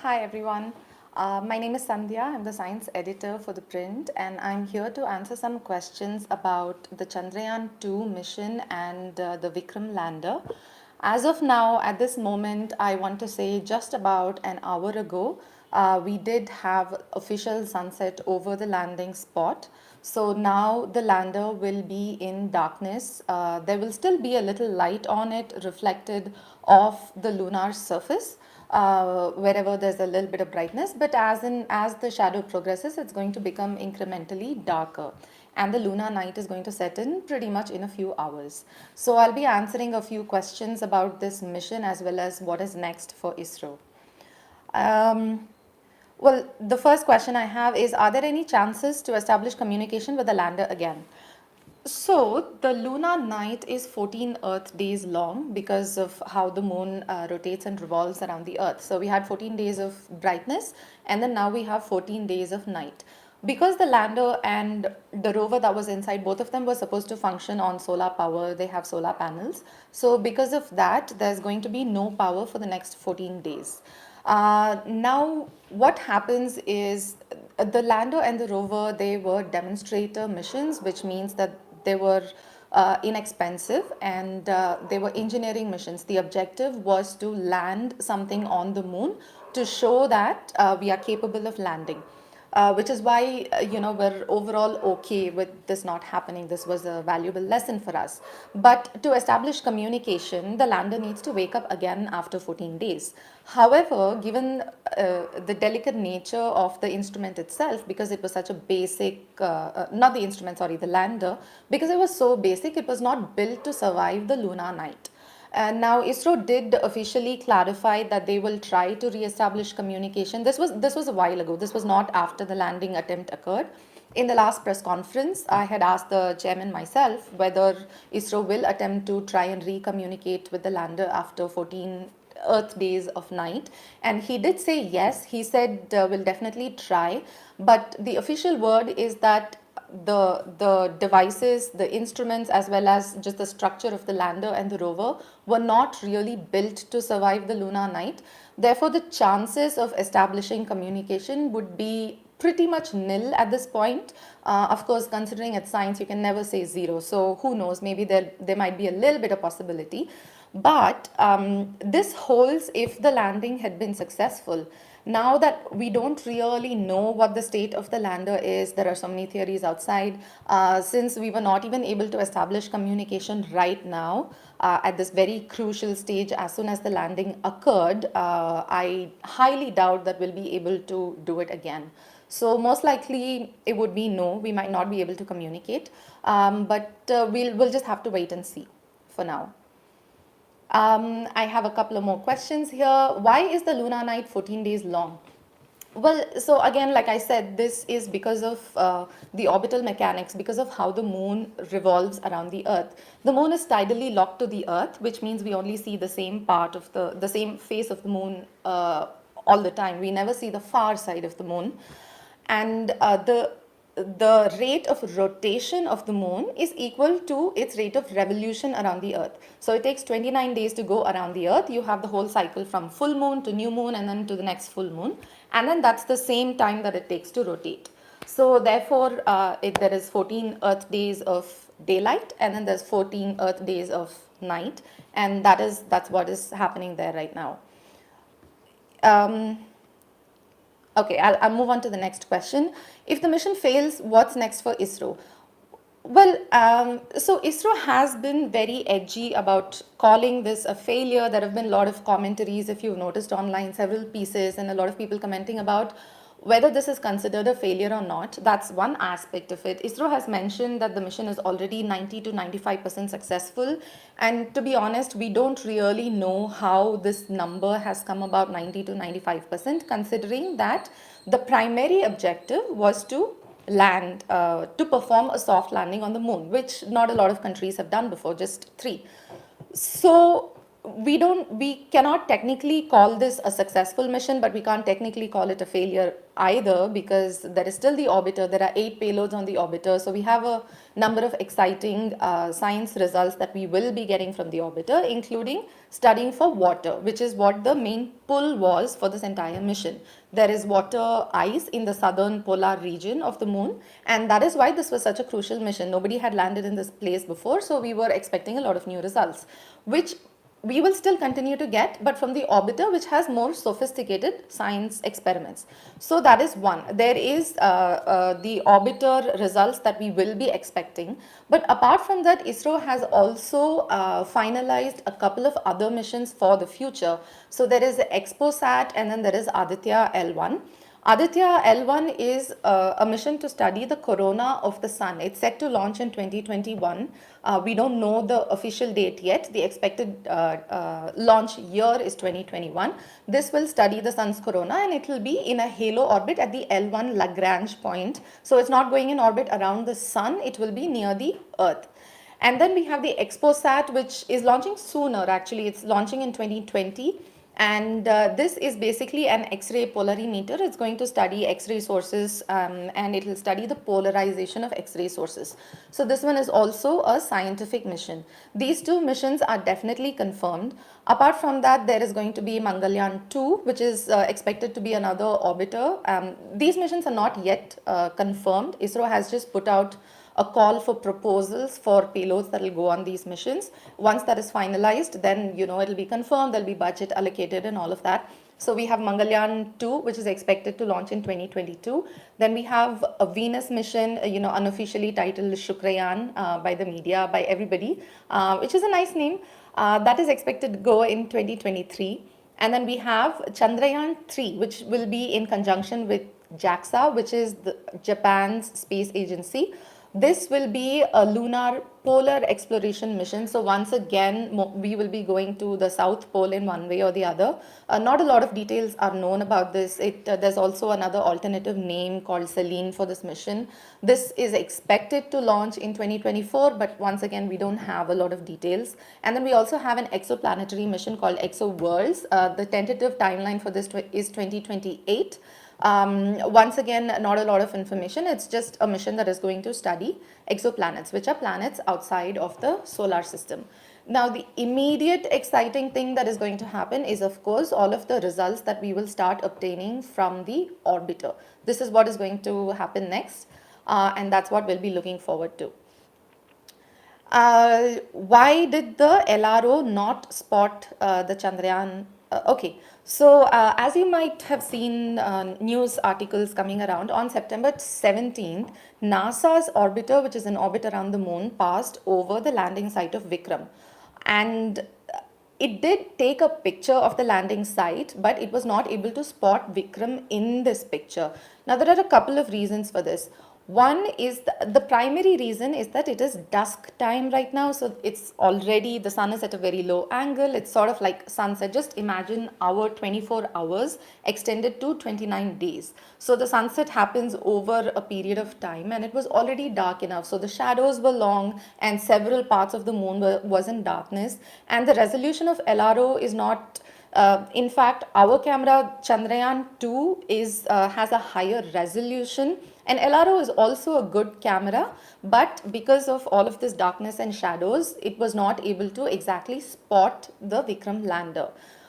Hi everyone. My name is Sandhya. I'm the science editor for ThePrint, and I'm here to answer some questions about the Chandrayaan 2 mission and the Vikram lander. As of now, at this moment, I want to say just about an hour ago, we did have official sunset over the landing spot. So now the lander will be in darkness. There will still be a little light on it reflected off the lunar surface wherever there's a little bit of brightness, but as the shadow progresses, it's going to become incrementally darker, and the lunar night is going to set in pretty much in a few hours. So I'll be answering a few questions about this mission as well as what is next for ISRO. Um, well, the first question I have is, are there any chances to establish communication with the lander again? So, the lunar night is 14 Earth days long because of how the moon rotates and revolves around the Earth. So, we had 14 days of brightness, and then now we have 14 days of night. Because the lander and the rover that was inside, both of them were supposed to function on solar power, they have solar panels. So, because of that, there's going to be no power for the next 14 days. Now, what happens is the lander and the rover, they were demonstrator missions, which means that they were inexpensive and they were engineering missions. The objective was to land something on the moon to show that we are capable of landing. Which is why we're overall okay with this not happening. This was a valuable lesson for us. But to establish communication, the lander needs to wake up again after 14 days. However, given the delicate nature of the instrument itself, because it was such a basic, not the instrument, sorry, the lander, because it was so basic, it was not built to survive the lunar night. And now ISRO did officially clarify that they will try to re-establish communication. This was a while ago. This was not after the landing attempt occurred. In the last press conference, I had asked the chairman myself whether ISRO will attempt to try and re-communicate with the lander after 14 Earth days of night, and he did say yes. He said we'll definitely try, but the official word is that the devices, the instruments, as well as just the structure of the lander and the rover were not really built to survive the lunar night. Therefore, the chances of establishing communication would be pretty much nil at this point. Of course, considering it's science, you can never say zero. So who knows? Maybe there might be a little bit of possibility. But this holds if the landing had been successful. Now that we don't really know what the state of the lander is, there are so many theories outside. Since we were not even able to establish communication right now, at this very crucial stage, as soon as the landing occurred, I highly doubt that we'll be able to do it again. So most likely it would be no, we might not be able to communicate, but we'll just have to wait and see for now. I have a couple of more questions here. Why is the lunar night 14 days long? Well, so again, like I said, this is because of the orbital mechanics, because of how the moon revolves around the Earth. The moon is tidally locked to the Earth, which means we only see the same part of the same face of the moon all the time. We never see the far side of the moon. And the rate of rotation of the moon is equal to its rate of revolution around the Earth. So it takes 29 days to go around the Earth. You have the whole cycle from full moon to new moon and then to the next full moon. And then that's the same time that it takes to rotate. So therefore, there is 14 Earth days of daylight, and then there's 14 Earth days of night. And that's what is happening there right now. Okay, I'll move on to the next question. If the mission fails, what's next for ISRO? Well, so ISRO has been very edgy about calling this a failure. There have been a lot of commentaries, if you've noticed online, several pieces, and a lot of people commenting about whether this is considered a failure or not. That's one aspect of it. ISRO has mentioned that the mission is already 90 to 95% successful. And to be honest, we don't really know how this number has come about 90 to 95%, considering that the primary objective was to land, to perform a soft landing on the moon, which not a lot of countries have done before, just 3. So we cannot technically call this a successful mission, but we can't technically call it a failure either, because there is still the orbiter. There are 8 payloads on the orbiter, so we have a number of exciting science results that we will be getting from the orbiter, including studying for water, which is what the main pull was for this entire mission. There is water ice in the southern polar region of the moon, and that is why this was such a crucial mission. Nobody had landed in this place before, so we were expecting a lot of new results, which we will still continue to get, but from the orbiter, which has more sophisticated science experiments. So that is one. There is the orbiter results that we will be expecting. But apart from that, ISRO has also finalized a couple of other missions for the future. So there is ExpoSat, and then there is Aditya L1. Aditya L1 is a mission to study the corona of the sun. It's set to launch in 2021. We don't know the official date yet. The expected launch year is 2021. This will study the sun's corona, and it will be in a halo orbit at the L1 Lagrange point. So it's not going in orbit around the sun, it will be near the Earth. And then we have the ExpoSat, which is launching sooner. Actually, it's launching in 2020. And this is basically an X-ray polarimeter. It's going to study X-ray sources, and it will study the polarization of X-ray sources. So this one is also a scientific mission. These two missions are definitely confirmed. Apart from that, there is going to be Mangalyaan 2, which is expected to be another orbiter. These missions are not yet confirmed. ISRO has just put out a call for proposals for payloads that will go on these missions. Once that is finalized, then it'll be confirmed, there'll be budget allocated and all of that. So we have Mangalyaan 2, which is expected to launch in 2022. Then we have a Venus mission, unofficially titled Shukrayaan by the media, by everybody, which is a nice name. That is expected to go in 2023. And then we have Chandrayaan 3, which will be in conjunction with JAXA, which is Japan's space agency. This will be a lunar polar exploration mission. So once again, we will be going to the South Pole in one way or the other. Not a lot of details are known about this. There's also another alternative name called Selene for this mission. This is expected to launch in 2024, but once again, we don't have a lot of details. And then we also have an exoplanetary mission called ExoWorlds. The tentative timeline for this is 2028. Once again, not a lot of information. It's just a mission that is going to study exoplanets, which are planets outside of the solar system. Now, the immediate exciting thing that is going to happen is, of course, all of the results that we will start obtaining from the orbiter. This is what is going to happen next, and that's what we'll be looking forward to. Why did the LRO not spot the Chandrayaan? Okay, so as you might have seen news articles coming around, on September 17th, NASA's orbiter, which is in orbit around the moon, passed over the landing site of Vikram. And it did take a picture of the landing site, but it was not able to spot Vikram in this picture. Now, there are a couple of reasons for this. One is the primary reason is that it is dusk time right now. So it's already, the sun is at a very low angle. It's sort of like sunset. Just imagine our 24 hours extended to 29 days. So the sunset happens over a period of time, and it was already dark enough. So the shadows were long, and several parts of the moon was in darkness. And the resolution of LRO is not, in fact, our camera Chandrayaan 2 has a higher resolution. And LRO is also a good camera, but because of all of this darkness and shadows, it was not able to exactly spot the Vikram lander.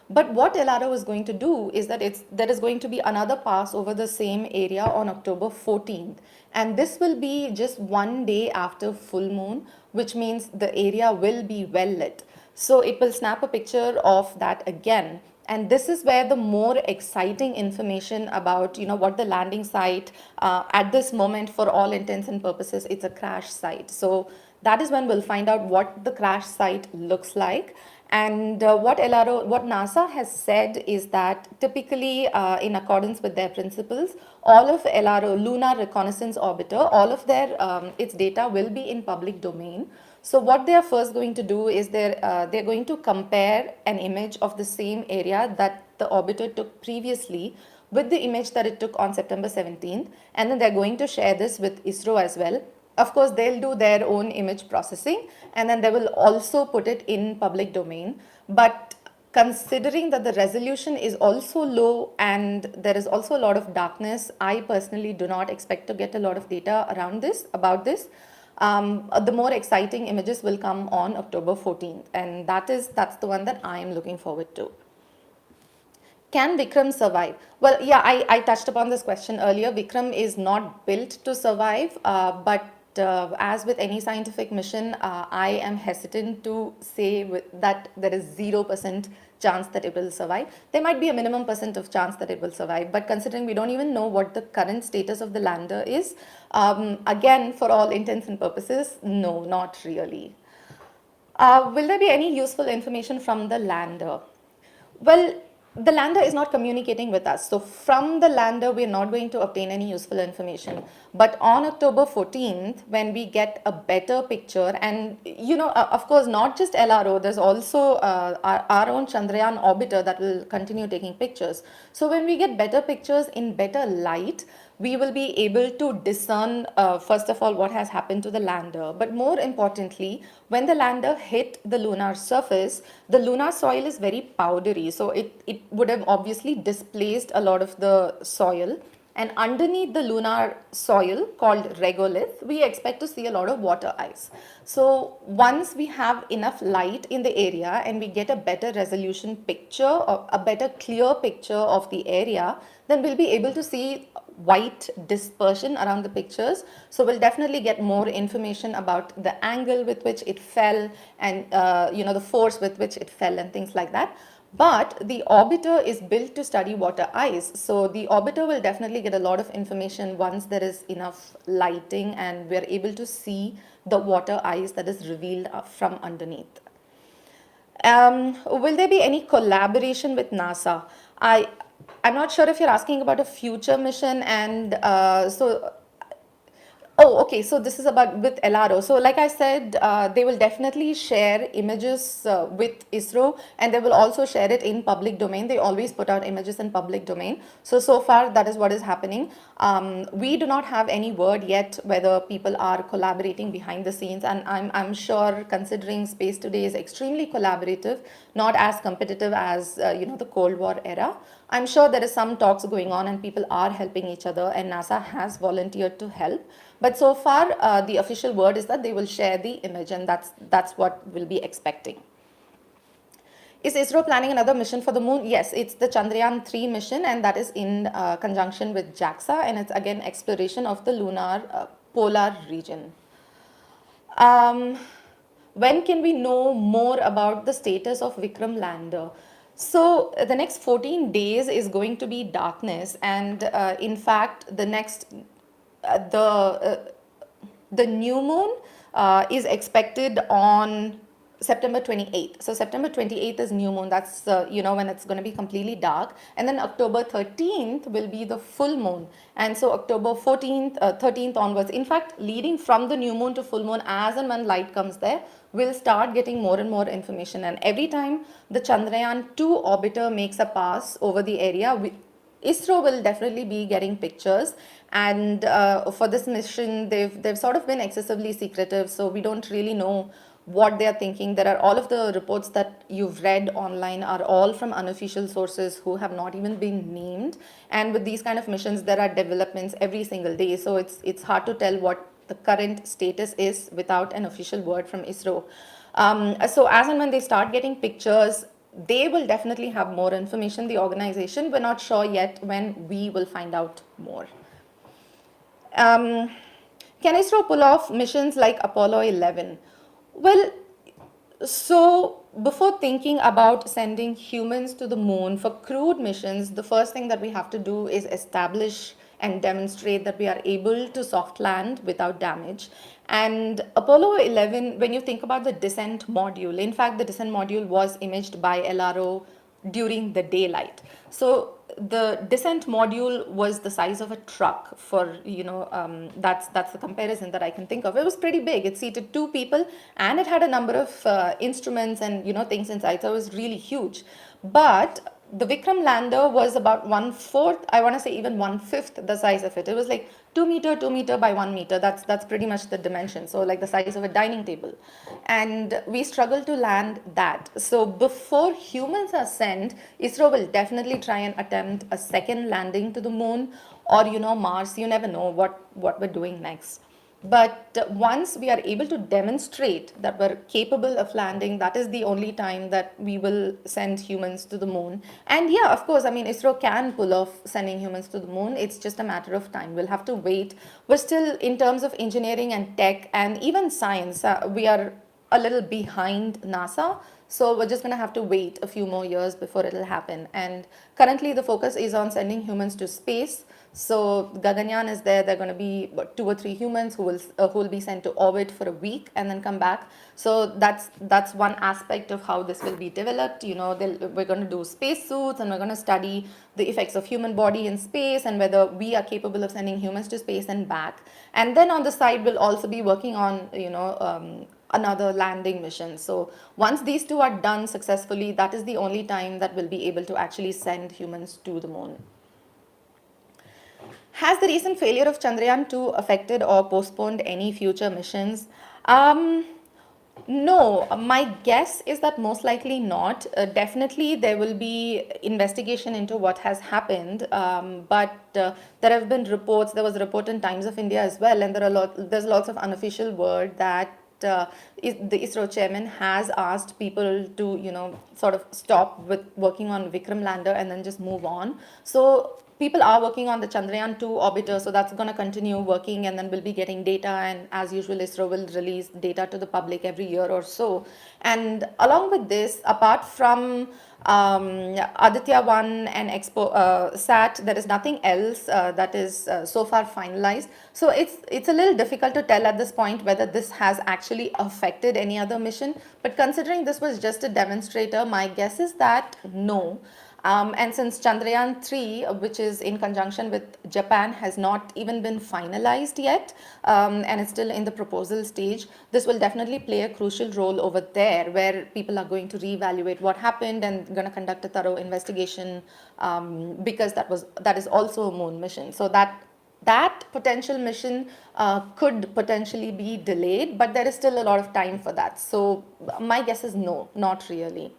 But what LRO is going to do is that there is going to be another pass over the same area on October 14th. And this will be just one day after full moon, which means the area will be well lit. So it will snap a picture of that again. And this is where the more exciting information about, what the landing site, at this moment, for all intents and purposes, it's a crash site. So that is when we'll find out what the crash site looks like. And what NASA has said is that typically, in accordance with their principles, all of LRO, Lunar Reconnaissance Orbiter, all of its data will be in public domain. So what they are first going to do is they're going to compare an image of the same area that the orbiter took previously with the image that it took on September 17th, and then they're going to share this with ISRO as well. of course, they'll do their own image processing, and then they will also put it in public domain. But considering that the resolution is also low and there is also a lot of darkness, I personally do not expect to get a lot of data around this, about this. The more exciting images will come on October 14th, and that's the one that I am looking forward to. Can Vikram survive? Well, yeah, I touched upon this question earlier. Vikram is not built to survive, but as with any scientific mission, I am hesitant to say that there is 0% chance that it will survive. There might be a minimum percent of chance that it will survive, but considering we don't even know what the current status of the lander is, again, for all intents and purposes, no, not really. Will there be any useful information from the lander? Well, the lander is not communicating with us. So from the lander, we're not going to obtain any useful information. But on October 14th, when we get a better picture, and of course, not just LRO, there's also our own Chandrayaan orbiter that will continue taking pictures. So when we get better pictures in better light, we will be able to discern, first of all, what has happened to the lander. But more importantly, when the lander hit the lunar surface, the lunar soil is very powdery. So it would have obviously displaced a lot of the soil. And underneath the lunar soil called regolith, we expect to see a lot of water ice. So once we have enough light in the area and we get a better resolution picture or a better clear picture of the area, then we'll be able to see white dispersion around the pictures. So we'll definitely get more information about the angle with which it fell and the force with which it fell and things like that. But the orbiter is built to study water ice. So the orbiter will definitely get a lot of information once there is enough lighting and we're able to see the water ice that is revealed from underneath. Will there be any collaboration with NASA? I'm not sure if you're asking about a future mission, and oh, okay. So this is about with LRO. So like I said, they will definitely share images with ISRO, and they will also share it in public domain. They always put out images in public domain. So far that is what is happening. We do not have any word yet whether people are collaborating behind the scenes, and I'm sure, considering space today is extremely collaborative, not as competitive as the Cold War era. I'm sure there is some talks going on and people are helping each other, and NASA has volunteered to help. But so far, the official word is that they will share the image, and that's what we'll be expecting. Is ISRO planning another mission for the moon? Yes, it's the Chandrayaan 3 mission, and that is in conjunction with JAXA, and it's again exploration of the lunar polar region. When can we know more about the status of Vikram lander? So the next 14 days is going to be darkness, and in fact, the new moon is expected on September 28th. So September 28th is new moon. That's when it's going to be completely dark. And then October 13th will be the full moon. And so October 14th, 13th onwards, in fact, leading from the new moon to full moon, as and when light comes there, we'll start getting more and more information. And every time the Chandrayaan 2 orbiter makes a pass over the area, ISRO will definitely be getting pictures, and for this mission, they've sort of been excessively secretive, so we don't really know what they are thinking. There are all of the reports that you've read online are all from unofficial sources who have not even been named. And with these kind of missions, there are developments every single day, so it's hard to tell what the current status is without an official word from ISRO. So as and when they start getting pictures, they will definitely have more information. The organization, we're not sure yet when we will find out more. Can ISRO pull off missions like Apollo 11? Well, so before thinking about sending humans to the moon for crewed missions, the first thing that we have to do is establish and demonstrate that we are able to soft land without damage. And Apollo 11, when you think about the descent module, in fact, the descent module was imaged by LRO during the daylight. So the descent module was the size of a truck. For that's the comparison that I can think of. It was pretty big. It seated 2 people, and it had a number of instruments and things inside. So it was really huge. But the Vikram lander was about 1/4, I want to say even 1/5 the size of it. It was like 2 meter, 2 meter by 1 meter. That's pretty much the dimension. So like the size of a dining table. And we struggled to land that. So before humans are sent, ISRO will definitely try and attempt a second landing to the moon or, Mars. You never know what we're doing next. But once we are able to demonstrate that we're capable of landing, that is the only time that we will send humans to the moon. And yeah, of course, I mean, ISRO can pull off sending humans to the moon. It's just a matter of time. We'll have to wait. We're still, in terms of engineering and tech and even science, we are a little behind NASA. So we're just going to have to wait a few more years before it'll happen. And currently the focus is on sending humans to space. So Gaganyaan is there. There are going to be 2 or 3 humans who will be sent to orbit for a week and then come back. So that's one aspect of how this will be developed. We're going to do space suits and we're going to study the effects of human body in space and whether we are capable of sending humans to space and back. And then on the side, we'll also be working on another landing mission. So once these two are done successfully, that is the only time that we'll be able to actually send humans to the moon. Has the recent failure of Chandrayaan 2 affected or postponed any future missions? No, my guess is that most likely not. Definitely, there will be investigation into what has happened. But there have been reports. There was a report in Times of India as well, and there's lots of unofficial word that the ISRO chairman has asked people to, sort of stop with working on Vikram lander and then just move on. So people are working on the Chandrayaan 2 orbiter, so that's going to continue working, and then we'll be getting data, and as usual ISRO will release data to the public every year or so. And along with this, apart from Aditya 1 and Sat, there is nothing else that is so far finalized. So it's a little difficult to tell at this point whether this has actually affected any other mission. But considering this was just a demonstrator, my guess is that no. And since Chandrayaan 3, which is in conjunction with Japan, has not even been finalized yet, and it's still in the proposal stage, this will definitely play a crucial role over there, where people are going to reevaluate what happened and going to conduct a thorough investigation, because that is also a moon mission. So that potential mission could potentially be delayed, but there is still a lot of time for that. So my guess is no, not really.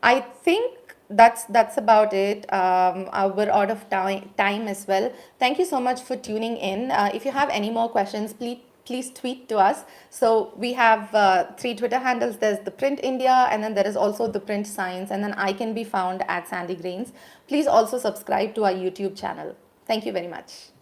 I think that's about it. We're out of time as well. Thank you so much for tuning in. If you have any more questions, please tweet to us. So we have 3 Twitter handles. There's ThePrint India, and then there is also ThePrint Science, and then I can be found at Sandy Grains. Please also subscribe to our YouTube channel. Thank you very much.